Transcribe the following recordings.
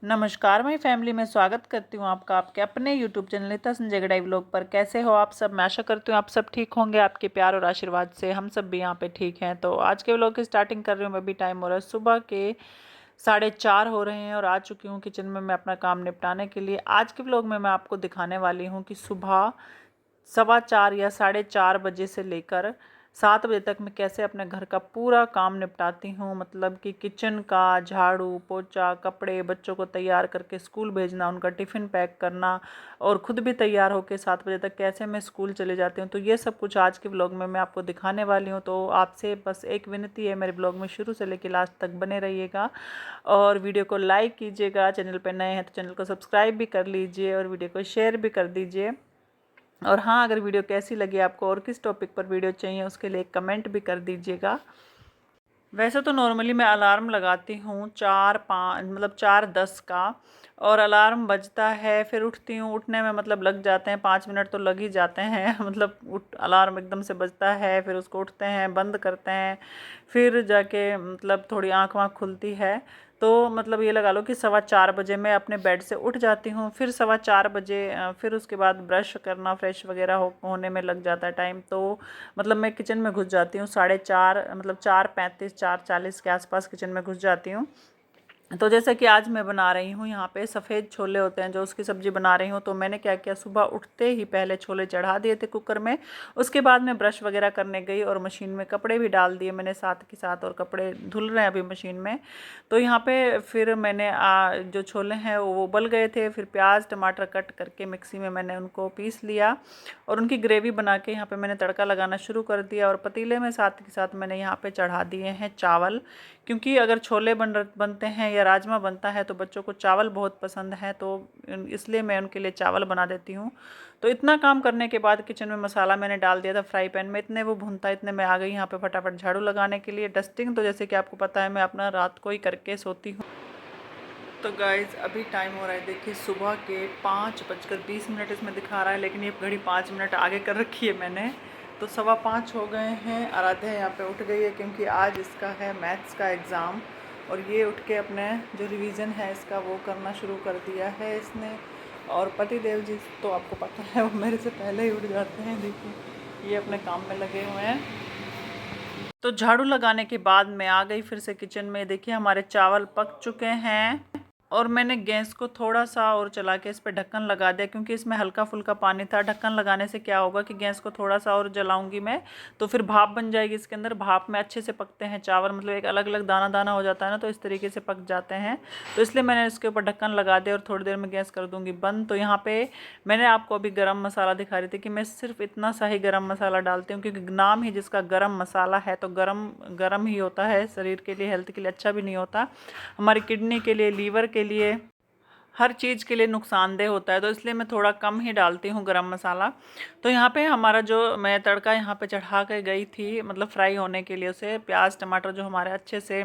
नमस्कार my family में स्वागत करती हूँ आपका आपके अपने YouTube channel Neeta Sanjay Gadhai vlog पर। कैसे हो आप सब? मैं आशा करती हूँ आप सब ठीक होंगे। आपके प्यार और आशीर्वाद से हम सब भी यहाँ पे ठीक हैं। तो आज के व्लॉग की स्टार्टिंग कर रही हूँ। अभी टाइम हो रहा है सुबह के 4:30 हो रहे हैं और आ चुकी हूँ किचन में मैं अपना काम निपटाने के लिए। आज के व्लॉग में मैं आपको दिखाने वाली हूँ कि सुबह 4:15 या 4:30 बजे से लेकर 7 बजे तक मैं कैसे अपने घर का पूरा काम निपटाती हूँ। मतलब कि किचन का झाड़ू पोछा, कपड़े, बच्चों को तैयार करके स्कूल भेजना, उनका टिफ़िन पैक करना और ख़ुद भी तैयार होकर 7 बजे तक कैसे मैं स्कूल चले जाती हूँ। तो ये सब कुछ आज के ब्लॉग में मैं आपको दिखाने वाली हूँ। तो आपसे बस एक विनती है, मेरे ब्लॉग में शुरू से लेकर लास्ट तक बने रहिएगा और वीडियो को लाइक कीजिएगा। चैनल पर नए हैं तो चैनल को सब्सक्राइब भी कर लीजिए और वीडियो को शेयर भी कर दीजिए। और हाँ, अगर वीडियो कैसी लगी आपको और किस टॉपिक पर वीडियो चाहिए उसके लिए एक कमेंट भी कर दीजिएगा। वैसे तो नॉर्मली मैं अलार्म लगाती हूँ 4-5 मतलब 4:10 का, और अलार्म बजता है फिर उठती हूँ। उठने में मतलब लग जाते हैं 5 मिनट तो लग ही जाते हैं मतलब अलार्म एकदम से बजता है, फिर उसको उठते हैं, बंद करते हैं, फिर जाके मतलब थोड़ी आँख वाँख खुलती है। तो मतलब ये लगा लो कि 4:15 बजे मैं अपने बेड से उठ जाती हूँ। फिर 4:15 बजे फिर उसके बाद ब्रश करना, फ्रेश वगैरह होने में लग जाता है टाइम। तो मतलब मैं किचन में घुस जाती हूँ 4:30 मतलब 4:35 4:40 के आसपास किचन में घुस जाती हूँ। तो जैसे कि आज मैं बना रही हूँ यहाँ पे सफ़ेद छोले होते हैं जो, उसकी सब्ज़ी बना रही हूँ। तो मैंने क्या किया, सुबह उठते ही पहले छोले चढ़ा दिए थे कुकर में। उसके बाद मैं ब्रश वगैरह करने गई और मशीन में कपड़े भी डाल दिए मैंने साथ के साथ, और कपड़े धुल रहे हैं अभी मशीन में। तो यहाँ पे फिर मैंने जो छोले हैं वो उबल गए थे। फिर प्याज टमाटर कट करके मिक्सी में मैंने उनको पीस लिया और उनकी ग्रेवी बना के यहाँ पर मैंने तड़का लगाना शुरू कर दिया। और पतीले में साथ के साथ मैंने यहाँ पर चढ़ा दिए हैं चावल, क्योंकि अगर छोले बनते हैं या राजमा बनता है तो बच्चों को चावल बहुत पसंद है, तो इसलिए मैं उनके लिए चावल बना देती हूँ। तो इतना काम करने के बाद किचन में मसाला मैंने डाल दिया था फ्राई पैन में। इतने वो भुनता, इतने मैं आ गई यहाँ पे फटाफट झाड़ू लगाने के लिए। डस्टिंग तो जैसे कि आपको पता है मैं अपना रात को ही करके सोती हूँ। तो गाइज़ अभी टाइम हो रहा है, देखिए सुबह के 5:20 इसमें दिखा रहा है, लेकिन ये घड़ी 5 मिनट आगे कर रखी है मैंने। तो 4:15 हो गए हैं। आराध्या यहाँ पे उठ गई है क्योंकि आज इसका है मैथ्स का एग्ज़ाम, और ये उठ के अपने जो रिवीजन है इसका वो करना शुरू कर दिया है इसने। और पति देव जी तो आपको पता है वो मेरे से पहले ही उठ जाते हैं। देखिए ये अपने काम में लगे हुए हैं। तो झाड़ू लगाने के बाद मैं आ गई फिर से किचन में। देखिए हमारे चावल पक चुके हैं और मैंने गैस को थोड़ा सा और चला के इस पर ढक्कन लगा दिया, क्योंकि इसमें हल्का फुल्का पानी था। ढक्कन लगाने से क्या होगा कि गैस को थोड़ा सा और जलाऊंगी मैं तो फिर भाप बन जाएगी इसके अंदर। भाप में अच्छे से पकते हैं चावल, मतलब एक अलग अलग दाना दाना हो जाता है ना, तो इस तरीके से पक जाते हैं। तो इसलिए मैंने इसके ऊपर ढक्कन लगा दिया और थोड़ी देर में गैस कर दूँगी बंद। तो यहाँ पर मैंने आपको अभी गर्म मसाला दिखा रही थी कि मैं सिर्फ इतना सा ही गर्म मसाला डालती हूँ, क्योंकि नाम ही जिसका गर्म मसाला है तो गर्म गर्म ही होता है। शरीर के लिए, हेल्थ के लिए अच्छा भी नहीं होता, हमारी किडनी के लिए, लीवर के लिए, हर चीज़ के लिए नुकसानदेह होता है। तो इसलिए मैं थोड़ा कम ही डालती हूँ गरम मसाला। तो यहाँ पे हमारा जो मैं तड़का यहाँ पे चढ़ा के गई थी, मतलब फ्राई होने के लिए, उसे प्याज टमाटर जो हमारे अच्छे से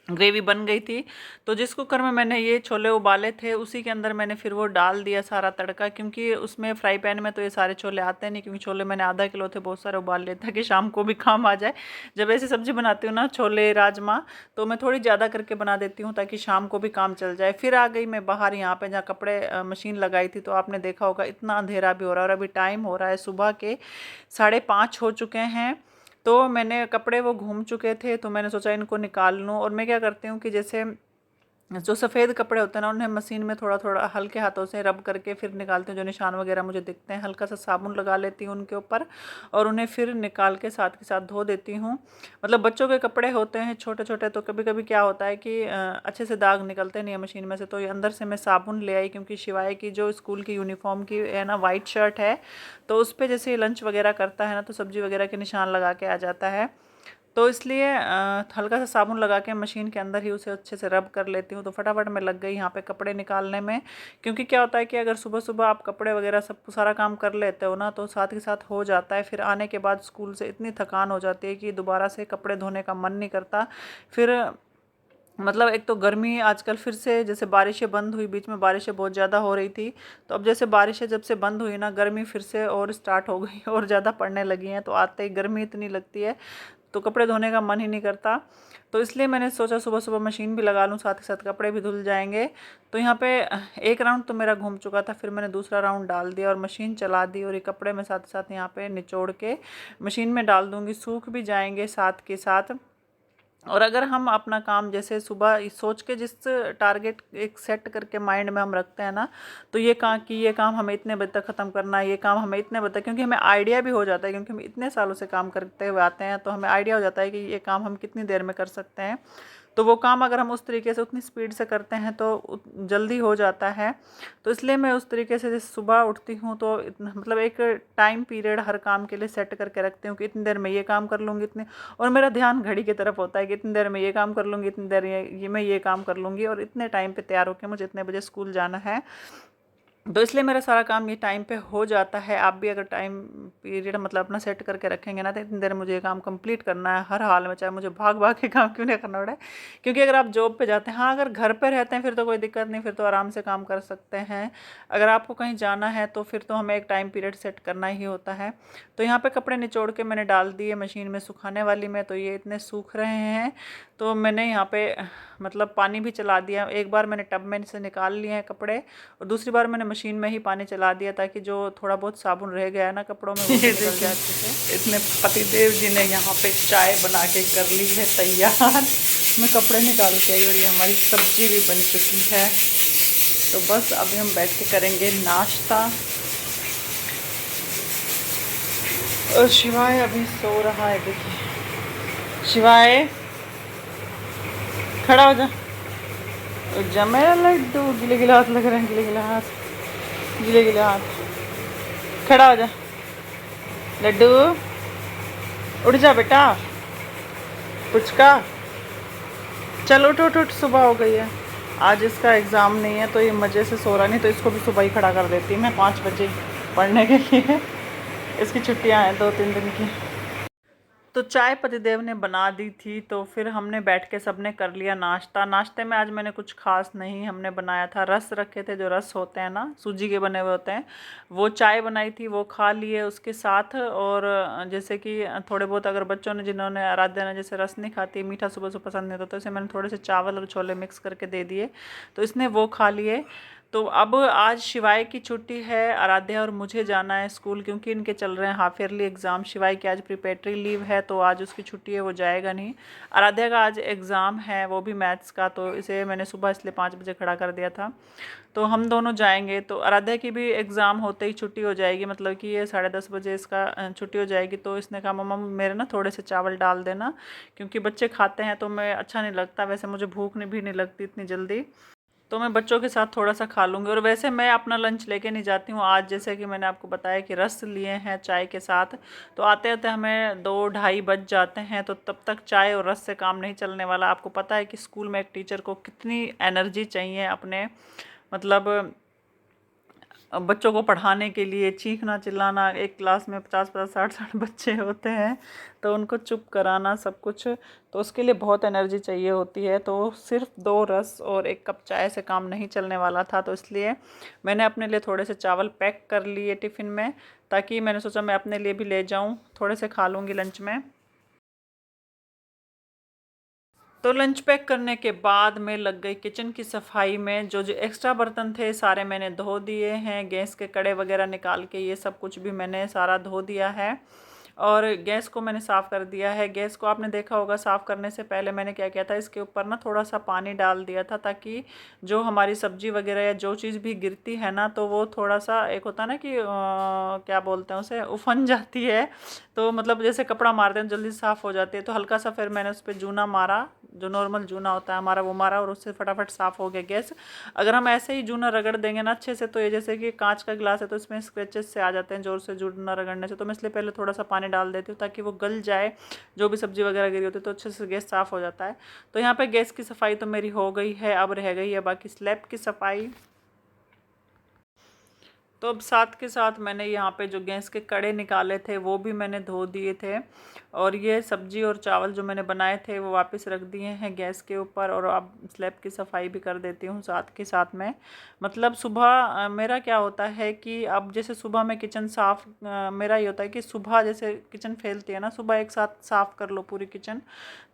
ग्रेवी बन गई थी। तो जिस कुकर में मैंने ये छोले उबाले थे उसी के अंदर मैंने फिर वो डाल दिया सारा तड़का, क्योंकि उसमें फ्राई पैन में तो ये सारे छोले आते नहीं, क्योंकि छोले मैंने आधा किलो थे, बहुत सारे उबाल लिए ताकि शाम को भी काम आ जाए। जब ऐसी सब्ज़ी बनाती हूँ ना, छोले राजमा, तो मैं थोड़ी ज़्यादा करके बना देती हूँ ताकि शाम को भी काम चल जाए। फिर आ गई मैं बाहर, यहाँ पर जहाँ कपड़े मशीन लगाई थी। तो आपने देखा होगा इतना अंधेरा भी हो रहा है और अभी टाइम हो रहा है सुबह के 5:30 हो चुके हैं। तो मैंने कपड़े वो घूम चुके थे, तो मैंने सोचा इनको निकाल लूँ। और मैं क्या करती हूँ कि जैसे जो सफ़ेद कपड़े होते हैं ना, उन्हें मशीन में थोड़ा थोड़ा हल्के हाथों से रब करके फिर निकालती हूँ। जो निशान वगैरह मुझे दिखते हैं, हल्का सा साबुन लगा लेती हूँ उनके ऊपर और उन्हें फिर निकाल के साथ धो देती हूँ। मतलब बच्चों के कपड़े होते हैं छोटे छोटे, तो कभी कभी क्या होता है कि अच्छे से दाग निकलते नहीं है मशीन में से। तो ये अंदर से मैं साबुन ले आई, क्योंकि शिवाय की जो स्कूल की यूनिफॉर्म की है ना, वाइट शर्ट है, तो उस पर जैसे लंच वगैरह करता है ना, तो सब्जी वगैरह के निशान लगा के आ जाता है। तो इसलिए हल्का सा साबुन लगा के मशीन के अंदर ही उसे अच्छे से रब कर लेती हूँ। तो फटाफट मैं लग गई यहाँ पे कपड़े निकालने में, क्योंकि क्या होता है कि अगर सुबह सुबह आप कपड़े वगैरह सब सारा काम कर लेते हो ना, तो साथ के साथ हो जाता है। फिर आने के बाद स्कूल से इतनी थकान हो जाती है कि दोबारा से कपड़े धोने का मन नहीं करता। फिर मतलब एक तो गर्मी आजकल फिर से, जैसे बारिशें बंद हुई, बीच में बारिशें बहुत ज़्यादा हो रही थी, तो अब जैसे बारिशें जब से बंद हुई ना, गर्मी फिर से और स्टार्ट हो गई और ज़्यादा पड़ने लगी हैं। तो आते ही गर्मी इतनी लगती है। तो कपड़े धोने का मन ही नहीं करता। तो इसलिए मैंने सोचा सुबह सुबह मशीन भी लगा लूँ, साथ ही साथ कपड़े भी धुल जाएंगे। तो यहाँ पे एक राउंड तो मेरा घूम चुका था, फिर मैंने दूसरा राउंड डाल दिया और मशीन चला दी, और ये कपड़े मैं साथ ही साथ यहाँ पे निचोड़ के मशीन में डाल दूँगी, सूख भी जाएंगे साथ के साथ। और अगर हम अपना काम जैसे सुबह सोच के जिस टारगेट एक सेट करके माइंड में हम रखते हैं ना, तो ये काम हमें इतने बजे तक ख़त्म करना है, ये काम हमें इतने बजे तक, क्योंकि हमें आइडिया भी हो जाता है, क्योंकि हम इतने सालों से काम करते हुए आते हैं, तो हमें आइडिया हो जाता है कि ये काम हम कितनी देर में कर सकते हैं। तो वो काम अगर हम उस तरीके से उतनी स्पीड से करते हैं तो जल्दी हो जाता है। तो इसलिए मैं उस तरीके से जैसे सुबह उठती हूँ तो मतलब एक टाइम पीरियड हर काम के लिए सेट करके रखती हूँ कि इतनी देर में ये काम कर लूँगी, इतने, और मेरा ध्यान घड़ी की तरफ होता है कि इतनी देर में ये काम कर लूँगी, इतनी देर ये मैं ये काम कर लूँगी, और इतने टाइम पे तैयार होकर मुझे इतने बजे स्कूल जाना है। तो इसलिए मेरा सारा काम ये टाइम पे हो जाता है। आप भी अगर टाइम पीरियड मतलब अपना सेट करके रखेंगे ना, तो इतनी देर मुझे ये काम कंप्लीट करना है हर हाल में, चाहे मुझे भाग भाग के काम क्यों नहीं करना पड़े। क्योंकि अगर आप जॉब पे जाते हैं, हाँ अगर घर पे रहते हैं फिर तो कोई दिक्कत नहीं, फिर तो आराम से काम कर सकते हैं। अगर आपको कहीं जाना है तो फिर तो हमें एक टाइम पीरियड सेट करना ही होता है। तो यहाँ पर कपड़े निचोड़ के मैंने डाल दिए मशीन में सुखाने वाली में, तो ये इतने सूख रहे हैं। तो मैंने यहाँ पे मतलब पानी भी चला दिया, एक बार मैंने टब में से निकाल लिए हैं कपड़े, और दूसरी बार मैंने मशीन में ही पानी चला दिया, ताकि जो थोड़ा बहुत साबुन रह गया है ना कपड़ों में वो भी निकल जाए अच्छे से। इसमें पतिदेव जी ने यहाँ पे चाय बना के कर ली है तैयार। मैं कपड़े निकाल के आई और ये हमारी सब्जी भी बन चुकी है। तो बस अभी हम बैठ के करेंगे नाश्ता। और शिवाय अभी सो रहा है, देखिए शिवाय खड़ा हो जा मेरा लड्डू, गिले गिले हाथ लग रहे हैं, गिले गिले हाथ, गिले गिले हाथ, खड़ा हो जा लड्डू, उठ जा बेटा, पुचका, चल उठ उठ उठ, सुबह हो गई है। आज इसका एग्ज़ाम नहीं है तो ये मज़े से सो रहा, नहीं तो इसको भी सुबह ही खड़ा कर देती मैं 5 बजे पढ़ने के लिए। इसकी छुट्टियां हैं 2-3 दिन की। तो चाय पतिदेव ने बना दी थी, तो फिर हमने बैठ के सबने कर लिया नाश्ता। नाश्ते में आज मैंने कुछ खास नहीं हमने बनाया था, रस रखे थे, जो रस होते हैं ना सूजी के बने हुए होते हैं, वो चाय बनाई थी, वो खा लिए उसके साथ। और जैसे कि थोड़े बहुत अगर बच्चों ने, जिन्होंने आराध्या ने जैसे रस नहीं खाती, मीठा सुबह से पसंद नहीं होता, तो इसे मैंने थोड़े से चावल और छोले मिक्स करके दे दिए, तो इसने वो खा लिए। तो अब आज शिवाय की छुट्टी है, आराध्या और मुझे जाना है स्कूल, क्योंकि इनके चल रहे हैं हाफ ईयरली एग्ज़ाम। शिवाय की आज प्रिपरेटरी लीव है, तो आज उसकी छुट्टी है, वो जाएगा नहीं। आराध्या का आज एग्ज़ाम है, वो भी मैथ्स का, तो इसे मैंने सुबह इसलिए 5 बजे खड़ा कर दिया था। तो हम दोनों जाएंगे। तो आराध्या की भी एग्ज़ाम होते ही छुट्टी हो जाएगी, मतलब कि ये 10:30 बजे इसका छुट्टी हो जाएगी। तो इसने कहा मम्मा मेरे ना थोड़े से चावल डाल देना, क्योंकि बच्चे खाते हैं तो मैं अच्छा नहीं लगता, वैसे मुझे भूख भी नहीं लगती इतनी जल्दी, तो मैं बच्चों के साथ थोड़ा सा खा लूँगी। और वैसे मैं अपना लंच लेके नहीं जाती हूँ। आज जैसे कि मैंने आपको बताया कि रस लिए हैं चाय के साथ, तो आते आते हमें 2-2:30 बज जाते हैं, तो तब तक चाय और रस से काम नहीं चलने वाला। आपको पता है कि स्कूल में एक टीचर को कितनी एनर्जी चाहिए अपने मतलब बच्चों को पढ़ाने के लिए, चीखना चिल्लाना, एक क्लास में 50-50 60-60 बच्चे होते हैं, तो उनको चुप कराना सब कुछ, तो उसके लिए बहुत एनर्जी चाहिए होती है। तो सिर्फ 2 रस और 1 कप चाय से काम नहीं चलने वाला था, तो इसलिए मैंने अपने लिए थोड़े से चावल पैक कर लिए टिफ़िन में, ताकि मैंने सोचा मैं अपने लिए भी ले जाऊँ, थोड़े से खा लूँगी लंच में। तो लंच पैक करने के बाद मैं लग गई किचन की सफाई में। जो जो एक्स्ट्रा बर्तन थे सारे मैंने धो दिए हैं, गैस के कड़े वगैरह निकाल के ये सब कुछ भी मैंने सारा धो दिया है, और गैस को मैंने साफ़ कर दिया है। गैस को आपने देखा होगा, साफ़ करने से पहले मैंने क्या किया था, इसके ऊपर ना थोड़ा सा पानी डाल दिया था, ताकि जो हमारी सब्ज़ी वगैरह या जो चीज़ भी गिरती है ना, तो वो थोड़ा सा, एक होता है ना कि क्या बोलते हैं उसे, उफन जाती है, तो मतलब जैसे कपड़ा मारते हैं जल्दी साफ़ हो जाती है। तो हल्का सा फिर मैंने उस पर जूना मारा, जो नॉर्मल जूना होता है हमारा, वो मारा, और उससे फटाफट साफ़ हो गया गैस। अगर हम ऐसे ही जूना रगड़ देंगे ना अच्छे से, तो ये जैसे कि कांच का गिलास है तो इसमें स्क्रैचेस से आ जाते हैं ज़ोर से जूना रगड़ने से, तो मैं इसलिए पहले थोड़ा सा पानी डाल देती हूँ, ताकि वो गल जाए, जो भी सब्ज़ी वगैरह गिरी होती है, तो अच्छे से गैस साफ़ हो जाता है। तो यहाँ पर गैस की सफाई तो मेरी हो गई है, अब रह गई है बाकी स्लैब की सफाई। तो अब साथ के साथ मैंने यहाँ पे जो गैस के कड़े निकाले थे वो भी मैंने धो दिए थे, और ये सब्जी और चावल जो मैंने बनाए थे वो वापस रख दिए हैं गैस के ऊपर। और अब स्लैब की सफाई भी कर देती हूँ साथ के साथ में। मतलब सुबह मेरा क्या होता है कि अब जैसे सुबह में किचन साफ़, मेरा ये होता है कि सुबह जैसे किचन फैलती है ना, सुबह एक साथ साफ़ कर लो पूरी किचन,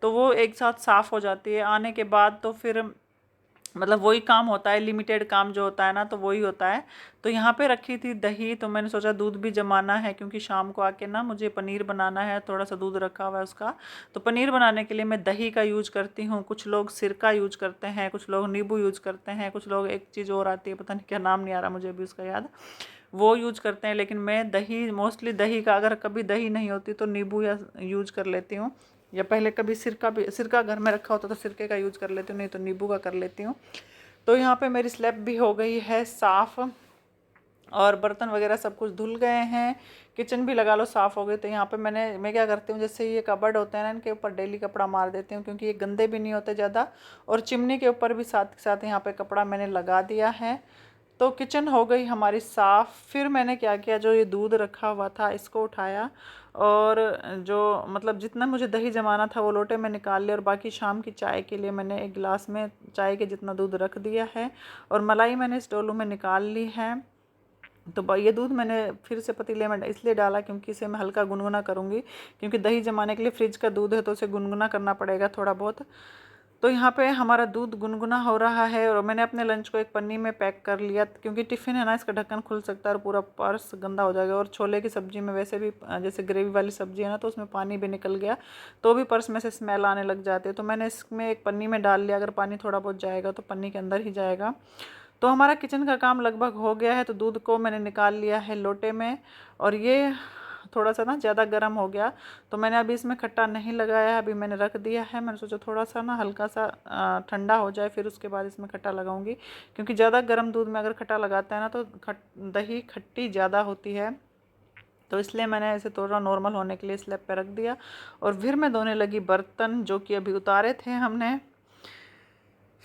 तो वो एक साथ साफ़ हो जाती है। आने के बाद तो फिर मतलब वही काम होता है, लिमिटेड काम जो होता है ना, तो वही होता है। तो यहाँ पे रखी थी दही, तो मैंने सोचा दूध भी जमाना है, क्योंकि शाम को आके ना मुझे पनीर बनाना है, थोड़ा सा दूध रखा हुआ है उसका। तो पनीर बनाने के लिए मैं दही का यूज करती हूँ। कुछ लोग सिरका यूज करते हैं, कुछ लोग नींबू यूज करते हैं, कुछ लोग एक चीज़ और आती है, पता नहीं क्या नाम नहीं आ रहा मुझे अभी उसका याद, वो यूज करते हैं। लेकिन मैं दही, मोस्टली दही का, अगर कभी दही नहीं होती तो नींबू या यूज कर लेती हूँ, या पहले कभी सिरका भी, सिरका घर में रखा होता तो सिरके का यूज कर लेती हूँ, नहीं तो नींबू का कर लेती हूँ। तो यहाँ पे मेरी स्लैब भी हो गई है साफ़, और बर्तन वगैरह सब कुछ धुल गए हैं, किचन भी लगा लो साफ़ हो गई। तो यहाँ पे मैं क्या करती हूँ, जैसे ये कबर्ड होते हैं ना, इनके ऊपर डेली कपड़ा मार देती हूँ, क्योंकि ये गंदे भी नहीं होते ज़्यादा। और चिमनी के ऊपर भी साथ के साथ यहाँ पे कपड़ा मैंने लगा दिया है। तो किचन हो गई हमारी साफ़। फिर मैंने क्या किया, जो ये दूध रखा हुआ था इसको उठाया, और जो मतलब जितना मुझे दही जमाना था वो लोटे में निकाल लिया, और बाकी शाम की चाय के लिए मैंने एक गिलास में चाय के जितना दूध रख दिया है। और मलाई मैंने इस डोलू में निकाल ली है। तो ये दूध मैंने फिर से पतीले में इसलिए डाला क्योंकि इसे मैं हल्का गुनगुना करूँगी, क्योंकि दही जमाने के लिए फ्रिज का दूध है तो उसे गुनगुना करना पड़ेगा थोड़ा बहुत। तो यहाँ पे हमारा दूध गुनगुना हो रहा है, और मैंने अपने लंच को एक पन्नी में पैक कर लिया, क्योंकि टिफ़िन है ना, इसका ढक्कन खुल सकता है और पूरा पर्स गंदा हो जाएगा। और छोले की सब्ज़ी में वैसे भी जैसे ग्रेवी वाली सब्ज़ी है ना, तो उसमें पानी भी निकल गया तो भी पर्स में से स्मेल आने लग जाती है। तो मैंने इसमें एक पन्नी में डाल लिया, अगर पानी थोड़ा बहुत जाएगा तो पन्नी के अंदर ही जाएगा। तो हमारा किचन का काम लगभग हो गया है। तो दूध को मैंने निकाल लिया है लोटे में, और ये थोड़ा सा ना ज़्यादा गर्म हो गया, तो मैंने अभी इसमें खट्टा नहीं लगाया है, अभी मैंने रख दिया है। मैंने सोचा थोड़ा सा ना हल्का सा ठंडा हो जाए, फिर उसके बाद इसमें खट्टा लगाऊंगी, क्योंकि ज़्यादा गर्म दूध में अगर खट्टा लगाता है ना तो दही खट्टी ज़्यादा होती है। तो इसलिए मैंने इसे थोड़ा नॉर्मल होने के लिए स्लैब पे रख दिया। और फिर मैं धोने लगी बर्तन, जो कि अभी उतारे थे हमने।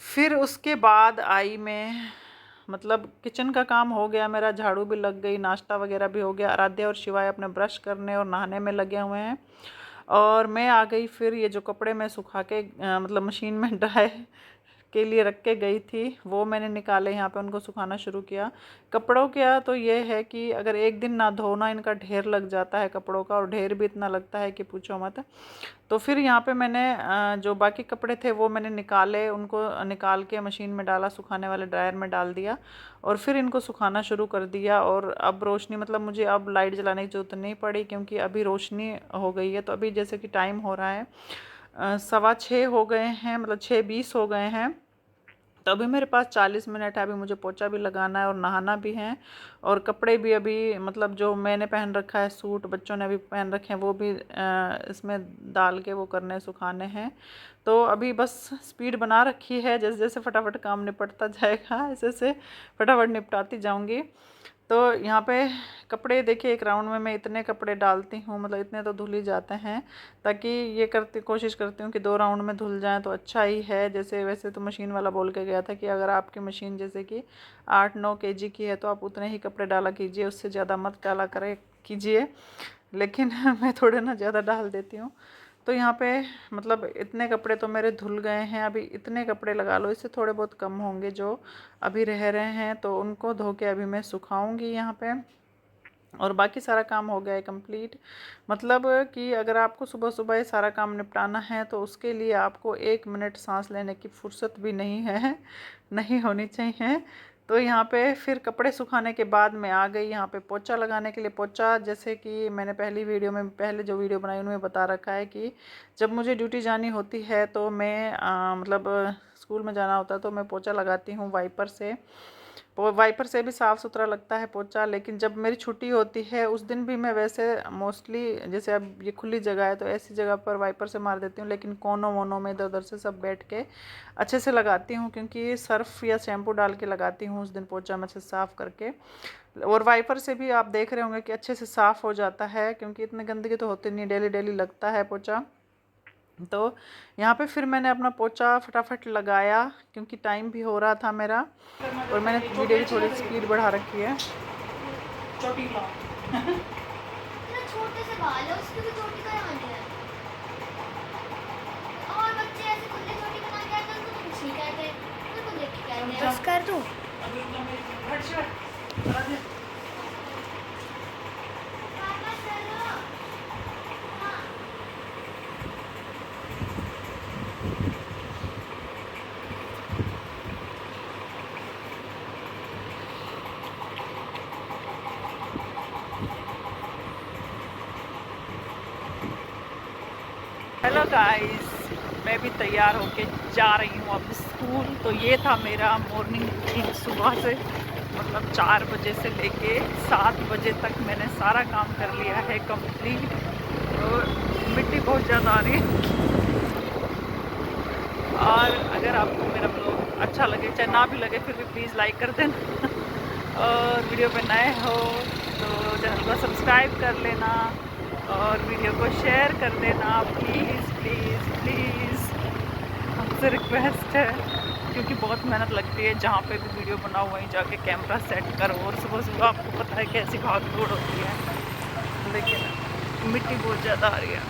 फिर उसके बाद आई मैं, मतलब किचन का काम हो गया मेरा, झाड़ू भी लग गई, नाश्ता वगैरह भी हो गया। आराध्या और शिवाय अपने ब्रश करने और नहाने में लगे हुए हैं, और मैं आ गई। फिर ये जो कपड़े मैं सुखा के मतलब मशीन में ड्राई के लिए रख के गई थी वो मैंने निकाले, यहाँ पे उनको सुखाना शुरू किया। कपड़ों का तो ये है कि अगर एक दिन ना धोना, इनका ढेर लग जाता है कपड़ों का, और ढेर भी इतना लगता है कि पूछो मत। तो फिर यहाँ पे मैंने जो बाकी कपड़े थे वो मैंने निकाले, उनको निकाल के मशीन में डाला, सुखाने वाले ड्रायर में डाल दिया, और फिर इनको सुखाना शुरू कर दिया। और अब रोशनी, मतलब मुझे अब लाइट जलाने की ज़रूरत नहीं पड़ी, क्योंकि अभी रोशनी हो गई है। तो अभी जैसे कि टाइम हो रहा है 6:15 हो गए हैं, मतलब 6:20 हो गए हैं। तो अभी मेरे पास 40 मिनट है, अभी मुझे पोछा भी लगाना है और नहाना भी है। और कपड़े भी अभी, मतलब जो मैंने पहन रखा है सूट, बच्चों ने भी पहन रखे हैं, वो भी इसमें डाल के वो करने, सुखाने हैं। तो अभी बस स्पीड बना रखी है, जैसे जैसे फटाफट काम निपटता जाएगा ऐसे ऐसे फटाफट निपटाती जाऊंगी। तो यहाँ पे कपड़े देखिए, एक राउंड में मैं इतने कपड़े डालती हूँ, मतलब इतने तो धुल ही जाते हैं, ताकि ये कोशिश करती हूँ कि 2 राउंड में धुल जाएं तो अच्छा ही है। जैसे वैसे तो मशीन वाला बोल के गया था कि अगर आपकी मशीन जैसे कि 8-9 kg की है तो आप उतने ही कपड़े डाला कीजिए, उससे ज़्यादा मत डाला करे कीजिए। लेकिन मैं थोड़े ना ज़्यादा डाल देती हूँ। तो यहाँ पे मतलब इतने कपड़े तो मेरे धुल गए हैं, अभी इतने कपड़े लगा लो, इससे थोड़े बहुत कम होंगे जो अभी रह रहे हैं, तो उनको धो के अभी मैं सुखाऊंगी यहाँ पे। और बाकी सारा काम हो गया है कंप्लीट। मतलब कि अगर आपको सुबह सुबह ये सारा काम निपटाना है तो उसके लिए आपको 1 मिनट सांस लेने की फुर्सत भी नहीं है, नहीं होनी चाहिए। तो यहाँ पे फिर कपड़े सुखाने के बाद मैं आ गई यहाँ पे पोछा लगाने के लिए। पोछा जैसे कि मैंने पहली वीडियो में, पहले जो वीडियो बनाई उनमें बता रखा है कि जब मुझे ड्यूटी जानी होती है तो मैं मतलब स्कूल में जाना होता है तो मैं पोछा लगाती हूँ वाइपर से। वाइपर से भी साफ़ सुथरा लगता है पोछा। लेकिन जब मेरी छुट्टी होती है उस दिन भी मैं वैसे मोस्टली, जैसे अब ये खुली जगह है तो ऐसी जगह पर वाइपर से मार देती हूँ, लेकिन कोनों वोनों में इधर उधर से सब बैठ के अच्छे से लगाती हूँ, क्योंकि सर्फ़ या शैम्पू डाल के लगाती हूँ उस दिन पोछा मैं अच्छे से साफ़ करके। और वाइपर से भी आप देख रहे होंगे कि अच्छे से साफ़ हो जाता है, क्योंकि इतनी गंदगी तो होती नहीं, डेली डेली लगता है पोछा। तो यहाँ पे फिर मैंने अपना पोछा फटाफट लगाया, क्योंकि टाइम भी हो रहा था मेरा, और मैंने वीडियो की थोड़ी स्पीड बढ़ा रखी है। चोटी लाओ। इतना छोटे से बाल है, उसकी भी चोटी करानी है। और बच्चे ऐसे खुले चोटी बना के आते हैं, उनको कुछ नहीं कहते, उनको देख के कहते हैं बस कर दूं। अभी रुक जा, मेरी हट शर्ट करा दे। पापा चलो। हाँ। हेलो गाइस, मैं भी तैयार होके जा रही हूँ अब स्कूल। तो ये था मेरा मॉर्निंग रूटीन सुबह से, मतलब 4 बजे से लेके 7 बजे तक मैंने सारा काम कर लिया है कंप्लीट। और मिट्टी बहुत ज़्यादा आ रही है। और अगर आपको मेरा ब्लॉग अच्छा लगे, चाहे ना भी लगे, फिर भी प्लीज़ लाइक कर देना। और वीडियो पे नए हो तो चैनल को सब्सक्राइब कर लेना और वीडियो को शेयर कर देना, प्लीज़ प्लीज़ प्लीज़, आपसे रिक्वेस्ट है। क्योंकि बहुत मेहनत लगती है, जहाँ पे भी वीडियो बनाओ वहीं जाके कैमरा सेट करो, और सुबह सुबह आपको पता है कैसी भाग दौड़ होती है, लेकिन मिट्टी बहुत ज़्यादा आ रही है।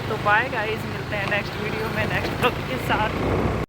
तो बाय गाइस, मिलते हैं नेक्स्ट वीडियो में नेक्स्ट ब्लॉग के साथ।